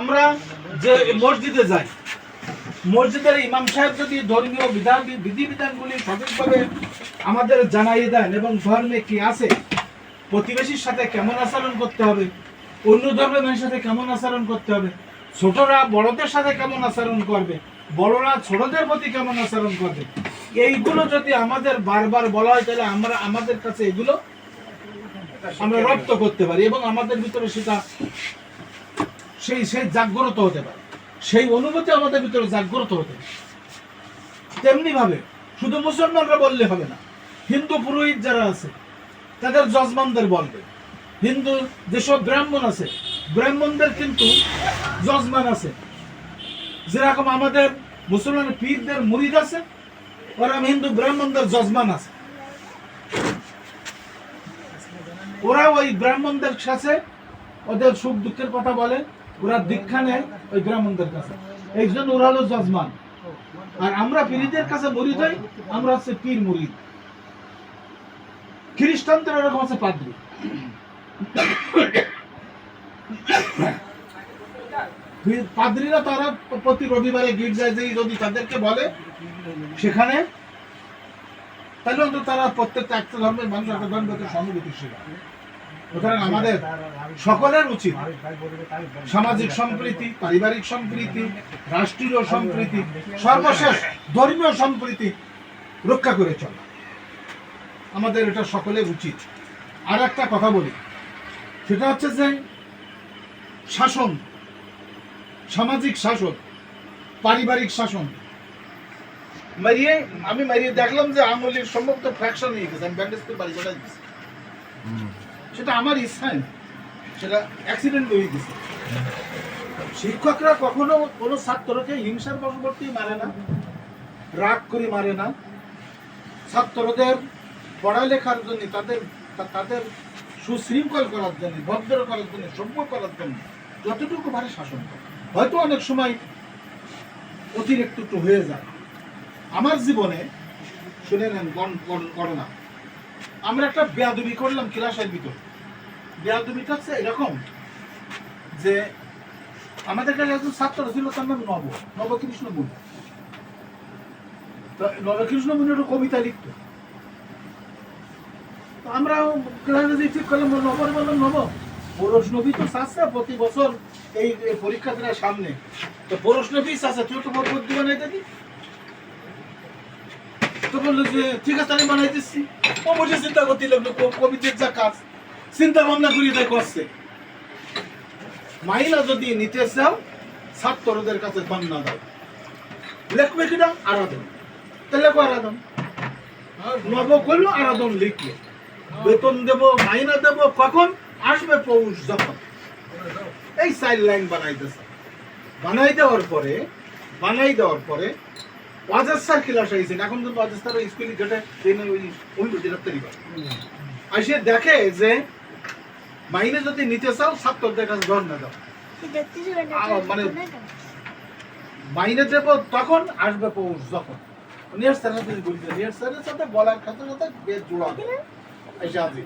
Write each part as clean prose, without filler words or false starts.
আমরা যে মসজিদে যাই, মসজিদের ইমাম সাহেব যদি ধর্মীয় বিধিবিধানগুলি সঠিকভাবে আমাদের জানাই দেন এবং ধর্মে কি আছে, প্রতিবেশীর সাথে কেমন আচরণ করতে হবে, অন্য ধর্মের সাথে কেমন আচরণ করতে হবে, ছোটরা বড়দের সাথে কেমন আচরণ করবে, বড়রা ছোটদের প্রতি কেমন আচরণ করবে, এইগুলো যদি আমাদের বারবার বলা হয় তাহলে আমরা আমাদের কাছে এগুলো আমরা রপ্ত করতে পারি এবং আমাদের ভিতরে সেটা সেই জাগ্রত হতে পারে, সেই অনুভূতি আমাদের ভিতরে জাগ্রত হতে পারে। তেমনি ভাবে শুধু মুসলমানরা বললে হবে না, হিন্দু পুরোহিত যারা আছে তাদের যজমানদের বলবে, হিন্দু যেসব ব্রাহ্মণ আছে ব্রাহ্মণদের কিন্তু যজমান আছে, যেরকম আমাদের মুসলমান পীরদের মুরিদ আছে, ওরকম হিন্দু ব্রাহ্মণদের যজমান আছে। ওরা ওই ব্রাহ্মণদের কাছে ওদের সুখ দুঃখের কথা বলে, ওরা দীক্ষা নেয় ওই ব্রাহ্মণদের কাছে, এই জন্য ওরা হলো যজমান। আর আমরা পীরদের কাছে মুরিদ হই, আমরা হচ্ছে পীর মুরিদ। খ্রিস্টানদের ওরকম আছে পাদ্রী। পাদ্রীরা তারা প্রতি রবিবারে গির্জায় যে যদি তাদেরকে বলে সেখানে, তাহলে অন্তত তারা প্রত্যেকটা একটা ধর্মের মানুষ একটা ধর্মের সহানুভূতিশীল। সুতরাং আমাদের সকলের উচিত সামাজিক সম্প্রীতি, পারিবারিক সম্প্রীতি, রাষ্ট্রীয় সম্প্রীতি, সর্বশেষ ধর্মীয় সম্প্রীতি রক্ষা করে চলা আমাদের, এটা সকলের উচিত। আর একটা কথা বলি, সেটা হচ্ছে যে শাসন, সামাজিক শাসন, পারিবারিক শাসন। আমি মারিয়ে দেখলাম যে আঙুলের সম্ভবত ফ্র্যাকশন হয়ে গেছে, আমি ব্যান্ডেজ করে বাড়ি চলে গেছি। সেটা আমার ইচ্ছায়, সেটা অ্যাক্সিডেন্ট হয়ে গেছে। শিক্ষকরা কখনো কোনো ছাত্রকে হিংসার বশবর্তী মারে না, রাগ করে মারে না। ছাত্রদের পড়ালেখার জন্য, তাদের সুশৃঙ্খল করার জন্য, ভদ্র করার জন্য, সভ্য করার জন্য যতটুকু পারে শাসন করে। হয়তো অনেক সময় অতিরিক্ত একটু হয়ে যায়। আমার জীবনে শুনে নেন ঘটনা, আমরা একটা বেয়াদবি করলাম ক্লাসের ভিতর। বেয়াদবিটা হচ্ছে এরকম যে আমাদের কাছে একজন ছাত্র ছিল, তার নাম নবকৃষ্ণ মুনি। নবকৃষ্ণ মুনি একটা কবিতা লিখত। আমরা ক্লাসে ঠিক করলাম, বললাম নব পরশনবী তো চাচ্ছে প্রতি বছর এই পরীক্ষা দেওয়ার সামনে, তো পরশনবী চাচ্ছে তুই তো পদ্য বানাই দিবি। তো বললো যে ঠিক আছে আমি বানাই দিচ্ছি। ও বসে চিন্তা করতে লাগলো, কবিদের যা কাজ চিন্তা ভাবনা করি তাই করছে। মাইনা যদি নিতে চাও ছাত্রদের কাছে বান্না দাও, লেখবে কিনা আরাধন, তাহলে আরাধন নব করলো, আরাধন লিখলো, বেতন দেব, মাইনা দেব, কখন আসবে পৌষ যখন। এই 4 লাইন বানাই দেওয়ার পরে ওয়াজের স্যার ক্লাস আইছেন, এখন কিন্তু ওয়াজের স্যার স্কুল গেটে আসে দেখে যে মাইনে যদি নিতে চাও ছাত্রদের কাছে ধর্ণা দাও, মানে মাইনে দেব তখন, আসবে পৌষ যখন। নিয়ার স্যারের সাথে বলছে, নিয়ার স্যারের সাথে বলার খাতে সাথে বেশ জোড়া এসে আছে।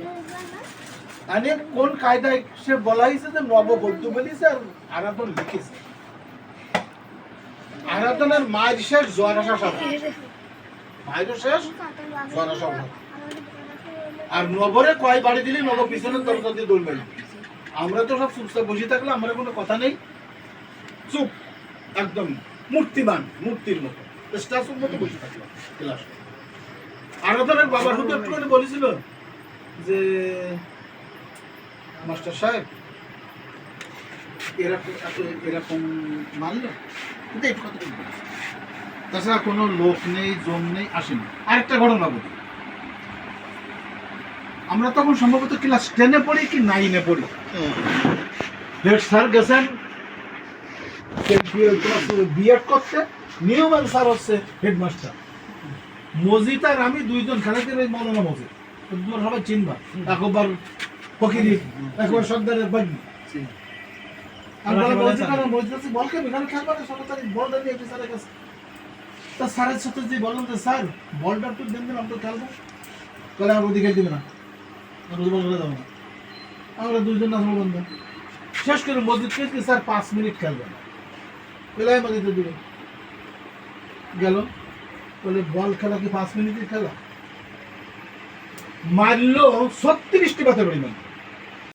মানে কোন কায়দায় সে বলাইছে যে নববধূ বলিছে আর আরাধন লিখেছে। আরাধনের মায়ের শেষ জোয়ার আসা সব, মায়ের শেষ জোয়ার আসা। আর নবরে কয় বাড়ি দিলে নব পিছনের দরজা দিয়ে দৌড় মারি। আমরা তো সব চুপচাপ বসে থাকলে, আমরা কোনো কথা নেই, চুপ একদম মূর্তিমান, মূর্তির মতো স্ট্যাচুর মতো বসে থাকলাম ক্লাস। আরাধনের বাবা শুধু একটু করে বলেছিল যে মাস্টার সাহেব এরকম মানলো, তাছাড়া কোনো লোক নেই, জম নেই, আসেনি। আরেকটা ঘটনা বলি, আমরা তখন সম্ভবত ক্লাস 10-এ পড়ি কি 9-এ পড়ি। হেড স্যার গেছেন বিএড করতে, নিয়মের স্যার হচ্ছে হেডমাস্টার। মজিদ আর আমি দুইজন খালেদের এই মৌলানা মজিদ, তোমার সবাই চিনবা, একবার ফকিরি, একবার সর্দারের বাগনি। স্যারের সাথে যে বললাম যে স্যার বলটা একটু দেন, আমি তো খেলবো, আমার ওদিকে দিবে না, আমরা দুইজন আসবো বন্ধু। শেষ করে মসজিদ কি স্যার 5 মিনিট খেলবে না, পেলাই মসজিদে দিবে গেল, বলে বল খেলা কি 5 মিনিটের খেলা? মারলো 36টি বাতের পরিমাণ।